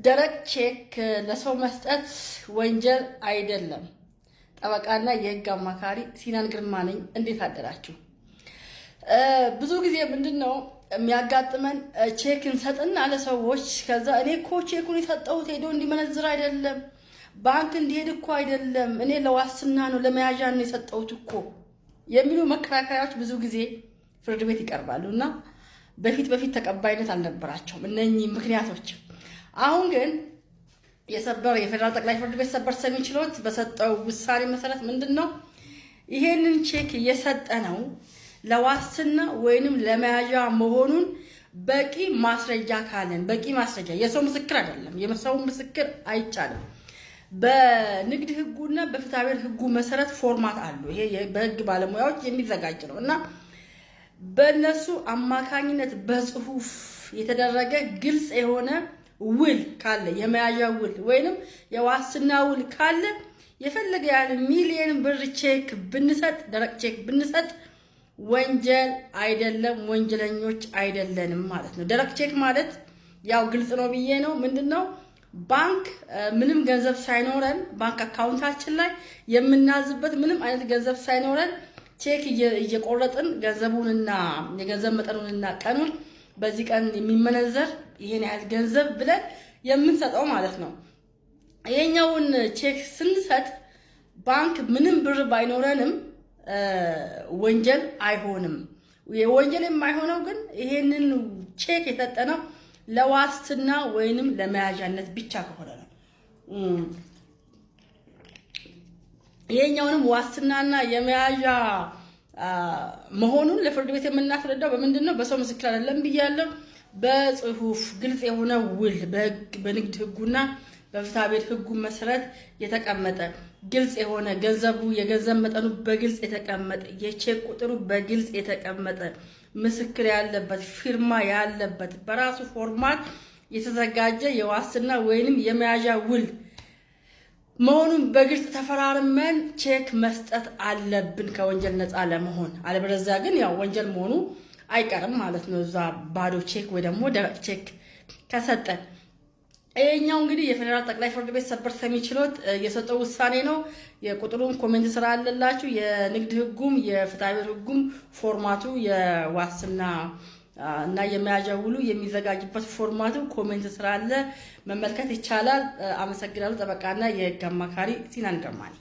ደረቅ ቼክ ለሰው መስጠት ወንጀል አይደለም። ጠበቃና የህግ አማካሪ ሲናን ግርማ ነኝ። እንዴት አደራችሁ? ብዙ ጊዜ ምንድነው የሚያጋጥመን? ቼክ እንሰጥና ለሰዎች ከዛ እኔ እኮ ቼኩን የሰጠሁት ሄዶ እንዲመነዝር አይደለም፣ ባንክ እንዲሄድ እኮ አይደለም፣ እኔ ለዋስትና ነው ለመያዣ ነው የሰጠሁት እኮ የሚሉ መከራከሪያዎች ብዙ ጊዜ ፍርድ ቤት ይቀርባሉ እና በፊት ተቀባይነት አልነበራቸውም እነኚህ ምክንያቶች። አሁን ግን የፌደራል ጠቅላይ ፍርድ ቤት ሰበር ሰሚ ችሎት በሰጠው ውሳኔ መሰረት ምንድነው ይሄንን ቼክ እየሰጠ ነው ለዋስትና ወይንም ለመያዣ መሆኑን በቂ ማስረጃ ካለን፣ በቂ ማስረጃ የሰው ምስክር አይደለም፣ የሰው ምስክር አይቻልም። በንግድ ህጉና በፍትሐብሔር ህጉ መሰረት ፎርማት አሉ። ይሄ በህግ ባለሙያዎች የሚዘጋጅ ነው እና በእነሱ አማካኝነት በጽሁፍ የተደረገ ግልጽ የሆነ ውል ካለ፣ የመያዣ ውል ወይንም የዋስትና ውል ካለ የፈለገ ያህል ሚሊዮን ብር ቼክ ብንሰጥ፣ ደረቅ ቼክ ብንሰጥ ወንጀል አይደለም፣ ወንጀለኞች አይደለንም ማለት ነው። ደረቅ ቼክ ማለት ያው ግልጽ ነው ብዬ ነው። ምንድነው ባንክ ምንም ገንዘብ ሳይኖረን ባንክ አካውንታችን ላይ የምናዝበት ምንም አይነት ገንዘብ ሳይኖረን ቼክ እየቆረጥን ገንዘቡንና የገንዘብ መጠኑንና ቀኑን በዚህ ቀን የሚመነዘር ይሄን ያህል ገንዘብ ብለን የምንሰጠው ማለት ነው። ይሄኛውን ቼክ ስንሰጥ ባንክ ምንም ብር ባይኖረንም ወንጀል አይሆንም። የወንጀል የማይሆነው ግን ይሄንን ቼክ የሰጠነው ለዋስትና ወይንም ለመያዣነት ብቻ ከሆነ ነው። ይሄኛውንም ዋስትናና የመያዣ መሆኑን ለፍርድ ቤት የምናስረዳው በምንድነው? በሰው ምስክር አይደለም ብያለሁ። በጽሁፍ ግልጽ የሆነ ውል በንግድ ህጉና በፍትሐብሔር ህጉ መሰረት የተቀመጠ ግልጽ የሆነ ገንዘቡ የገንዘብ መጠኑ በግልጽ የተቀመጠ የቼክ ቁጥሩ በግልጽ የተቀመጠ ምስክር ያለበት ፊርማ ያለበት በራሱ ፎርማት የተዘጋጀ የዋስትና ወይንም የመያዣ ውል መሆኑን በግልጽ ተፈራርመን ቼክ መስጠት አለብን ከወንጀል ነፃ ለመሆን። አለበለዚያ ግን ያው ወንጀል መሆኑ አይቀርም ማለት ነው። እዛ ባዶ ቼክ ወይ ደግሞ ደረቅ ቼክ ከሰጠን። ይሄኛው እንግዲህ የፌደራል ጠቅላይ ፍርድ ቤት ሰበር ሰሚ ችሎት የሰጠው ውሳኔ ነው። የቁጥሩን ኮሜንት ስራ አለላችሁ። የንግድ ህጉም የፍትሐብሔር ህጉም ፎርማቱ የዋስትና እና የመያዣ ውሉ የሚዘጋጅበት ፎርማቱ ኮሜንት ስራ አለ፣ መመልከት ይቻላል። አመሰግናለሁ። ጠበቃና የህግ አማካሪ ሲናን ግርማ ነኝ።